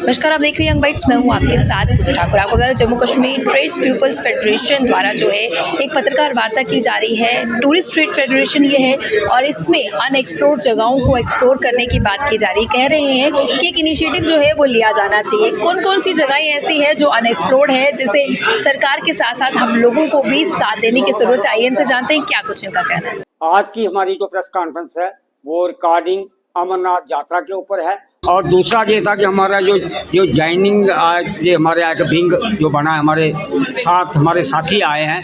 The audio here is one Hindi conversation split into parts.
नमस्कार, आप देख रहे हैं यंग बाइट्स। मैं हूं आपके साथ पूजा ठाकुर। आपको बता दें, Jammu Kashmir trades peoples federation द्वारा जो है एक पत्रकार वार्ता की जा रही है। टूरिस्ट ट्रेड फेडरेशन ये है और इसमें अनएक्सप्लोर्ड जगहों को एक्सप्लोर करने की बात की जा रही है। कह रहे हैं कि एक इनिशिएटिव जो है वो लिया जाना चाहिए। कौन कौन सी जगहें ऐसी है जो अनएक्सप्लोर्ड है, जिसे सरकार के साथ साथ हम लोगों को भी साथ देने की जरूरत है। इनसे जानते हैं क्या कुछ इनका कहना है। आज की हमारी जो प्रेस कॉन्फ्रेंस है वो रिकॉर्डिंग अमरनाथ यात्रा के ऊपर है। और दूसरा ये था कि हमारा जो ज्वाइनिंग ये हमारे एक विंग जो बना है, हमारे साथ हमारे साथी आए हैं,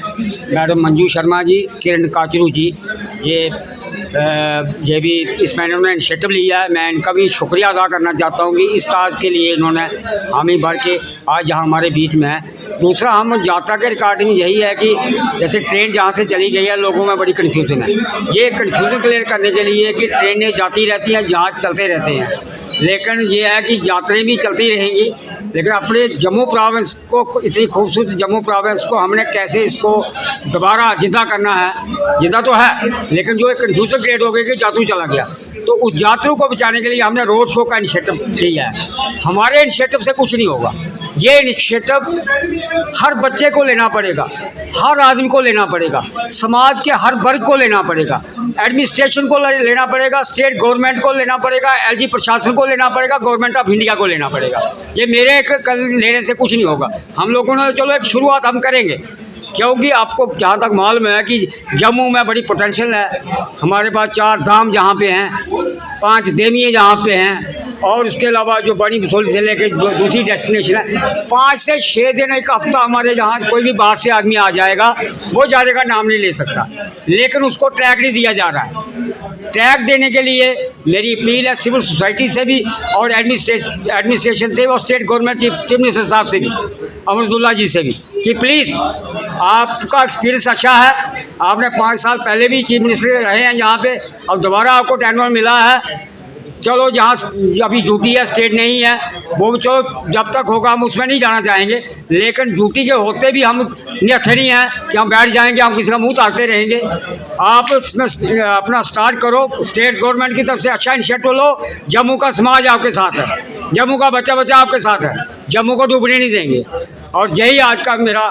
मैडम मंजू शर्मा जी, किरण काचरू जी, ये भी इसमें इन्होंने इनिशिएटिव लिया है। मैं इनका भी शुक्रिया अदा करना चाहता हूँ कि इस काज के लिए इन्होंने हामी भर के आज यहाँ हमारे बीच में है। दूसरा, हम यात्रा के रिकॉर्डिंग यही है कि जैसे ट्रेन जहाँ से चली गई है, लोगों में बड़ी कन्फ्यूजन है। ये कन्फ्यूजन क्लियर करने के लिए कि ट्रेनें जाती रहती हैं, जहाज चलते रहते हैं, लेकिन ये है कि यात्राएं भी चलती रहेंगी, लेकिन अपने जम्मू प्रोविंस को, इतनी खूबसूरत जम्मू प्रोविंस को हमने कैसे इसको दोबारा जिंदा करना है। जिंदा तो है, लेकिन जो एक कन्फ्यूजन क्रिएट हो गई कि यात्रु चला गया, तो उस यात्रु को बचाने के लिए हमने रोड शो का इनिशिएटिव लिया है। हमारे इनिशिएटिव से कुछ नहीं होगा। ये इनिशिएटिव हर बच्चे को लेना पड़ेगा, हर आदमी को लेना पड़ेगा, समाज के हर वर्ग को लेना पड़ेगा, एडमिनिस्ट्रेशन को लेना पड़ेगा, स्टेट गवर्नमेंट को लेना पड़ेगा, एलजी प्रशासन को लेना पड़ेगा, गवर्नमेंट ऑफ इंडिया को लेना पड़ेगा। ये मेरे कल लेने से कुछ नहीं होगा। हम लोगों ने चलो एक शुरुआत हम करेंगे, क्योंकि आपको जहाँ तक मालूम है कि जम्मू में बड़ी पोटेंशियल है। हमारे पास 4 धाम जहाँ पे हैं, 5 देवियाँ जहाँ पे हैं, और उसके अलावा जो बड़ी बसोली से लेकर दूसरी डेस्टिनेशन है। 5 से 6 दिन, एक हफ्ता हमारे जहाँ कोई भी बाहर से आदमी आ जाएगा, वो जाने का नाम नहीं ले सकता, लेकिन उसको ट्रैक नहीं दिया जा रहा है। ट्रैक देने के लिए मेरी अपील है सिविल सोसाइटी से भी और एडमिनिस्ट्रेशन से और स्टेट गवर्नमेंट चीफ मिनिस्टर साहब से भी, अमरुदुल्ला जी से भी, कि प्लीज़, आपका एक्सपीरियंस अच्छा है, आपने 5 साल पहले भी चीफ मिनिस्टर रहे हैं यहाँ पे, अब दोबारा आपको टेन्योर मिला है। चलो, जहाँ अभी ड्यूटी है, स्टेट नहीं है, वो चलो जब तक होगा हम उसमें नहीं जाना चाहेंगे, लेकिन ड्यूटी के होते भी हम नियत नहीं हैं कि हम बैठ जाएंगे, हम किसी का मुंह ताकते रहेंगे। आप इसमें अपना स्टार्ट करो, स्टेट गवर्नमेंट की तरफ से अच्छा इनिशिएटिव लो। जम्मू का समाज आपके साथ है, जम्मू का बच्चा बच्चा आपके साथ है, जम्मू को डूबने नहीं देंगे। और यही आज का मेरा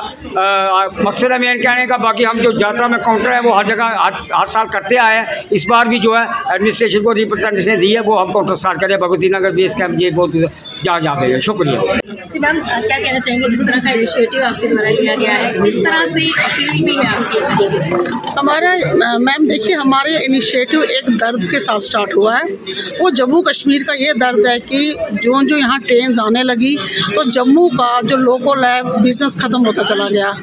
मकसद है मेन कहने का। बाकी हम जो यात्रा में काउंटर है वो हर जगह हर साल करते आए हैं। इस बार भी जो है एडमिनिस्ट्रेशन को रिप्रेजेंटेशन दी है, वो हम काउंटर स्टार्ट करें भगवती नगर बेस कैंप, ये बहुत जहाँ पे है। शुक्रिया जी मैम, क्या कहना चाहेंगे जिस तरह का इनिशिएटिव आपके द्वारा लिया गया है, किस तरह से अपील भी है आपकी? हमारा मैम देखिए, हमारे इनिशिएटिव एक दर्द के साथ स्टार्ट हुआ है। वो जम्मू कश्मीर का ये दर्द है कि जो यहाँ ट्रेन आने लगी, तो जम्मू का जो लोकल है बिजनेस ख़त्म होता चला गया।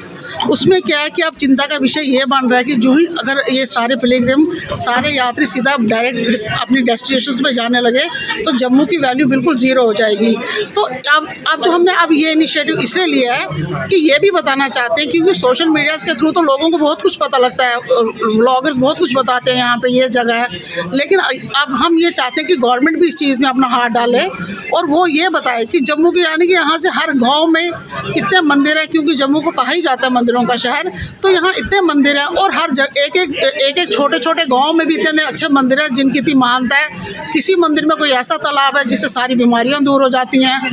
उसमें क्या है कि अब चिंता का विषय ये बन रहा है कि जो ही अगर ये सारे पिलग्रिम, सारे यात्री सीधा डायरेक्ट अपनी डेस्टिनेशन पे जाने लगे, तो जम्मू की वैल्यू बिल्कुल ज़ीरो हो जाएगी। तो अब जो हमने अब ये इनिशिएटिव इसलिए लिया है कि ये भी बताना चाहते हैं, क्योंकि सोशल मीडिया के थ्रू तो लोगों को बहुत कुछ पता लगता है, व्लॉगर्स बहुत कुछ बताते हैं यहाँ पे ये जगह है, लेकिन अब हम ये चाहते हैं कि गवर्नमेंट भी इस चीज़ में अपना हाथ डाले और वो ये बताए कि जम्मू के, यानी कि यहाँ से हर गाँव में कितने मंदिर है, क्योंकि जम्मू को कहा ही जाता है मंदिरों का शहर, तो यहाँ इतने मंदिर हैं, और हर जगह एक छोटे छोटे गांव में भी इतने अच्छे मंदिर हैं जिनकी इतनी महानता है। किसी मंदिर में कोई ऐसा तालाब है जिससे सारी बीमारियां दूर हो जाती हैं,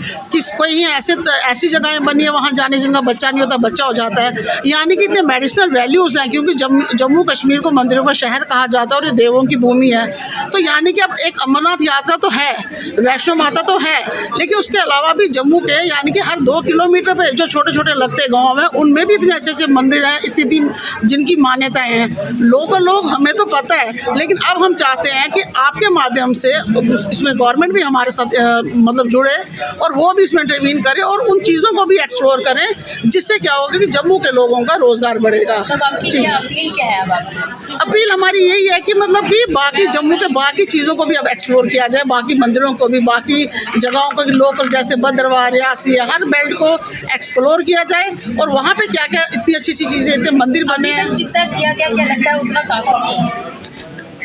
कोई ऐसी जगहें बनी है वहाँ जाने जिनका बच्चा नहीं होता, बच्चा हो जाता है। यानी कि इतने मेडिसिनल वैल्यूज़ हैं, क्योंकि जम्मू कश्मीर को मंदिरों का शहर कहा जाता है और ये देवों की भूमि है। तो यानी कि अब एक अमरनाथ यात्रा तो है, वैष्णो माता तो है, लेकिन उसके अलावा भी जम्मू के यानी कि हर 2 किलोमीटर पे जो छोटे छोटे लगते गाँव हैं, उनमें भी इतने अच्छे मंदिर हैं, इतनी जिनकी मान्यताएं हैं। लोग हमें तो पता है, लेकिन अब हम चाहते हैं कि आपके माध्यम से इसमें गवर्नमेंट भी हमारे साथ मतलब जुड़े और वो भी इसमें इंटरवीन करे और उन चीज़ों को भी एक्सप्लोर करें, जिससे क्या होगा कि जम्मू के लोगों का रोजगार बढ़ेगा। तब आपकी क्या अपील क्या है? अब आपकी अपील हमारी यही है कि मतलब कि बाकी जम्मू के बाकी चीज़ों को भी अब एक्सप्लोर किया जाए, बाकी मंदिरों को भी, बाकी जगहों को भी, लोकल जैसे भद्रवाह, रियासी, हर बेल्ट को एक्सप्लोर किया जाए और वहाँ पे क्या क्या इतनी अच्छी चीज़ें, इतने मंदिर बने हैं। जितना किया क्या लगता है उतना काफ़ी नहीं है?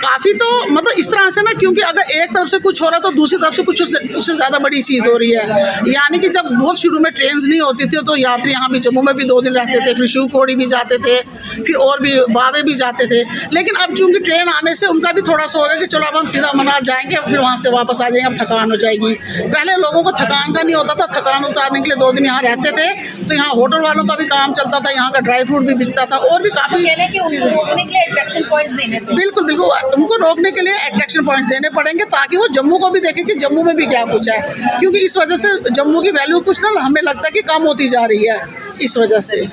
काफ़ी तो मतलब इस तरह से ना, क्योंकि अगर एक तरफ से कुछ हो रहा है तो दूसरी तरफ से कुछ उससे ज़्यादा बड़ी चीज़ हो रही है। यानी कि जब बहुत शुरू में ट्रेन नहीं होती थी तो यात्री यहाँ भी जम्मू में भी 2 दिन रहते थे, फिर शिवखोड़ी भी जाते थे, फिर और भी बावे भी जाते थे। लेकिन अब चूँकि ट्रेन आने से उनका भी थोड़ा सा हो रहा है कि चलो अब हम सीधा मनार जाएंगे, फिर वहाँ से वापस आ जाएंगे, अब थकान हो जाएगी। पहले लोगों को थकान का नहीं होता था, थकान उतारने के लिए 2 दिन यहाँ रहते थे, तो यहाँ होटल वालों का भी काम चलता था, यहाँ का ड्राई फ्रूट भी बिकता था और भी काफ़ी चीज़ें। रोकने के लिए अट्रैक्शन पॉइंट्स देने चाहिए। बिल्कुल बिल्कुल, उनको रोकने के लिए अट्रैक्शन पॉइंट देने पड़ेंगे ताकि वो जम्मू को भी देखें कि जम्मू में भी क्या कुछ है, क्योंकि इस वजह से जम्मू की वैल्यू कुछ ना हमें लगता है कि कम होती जा रही है इस वजह से।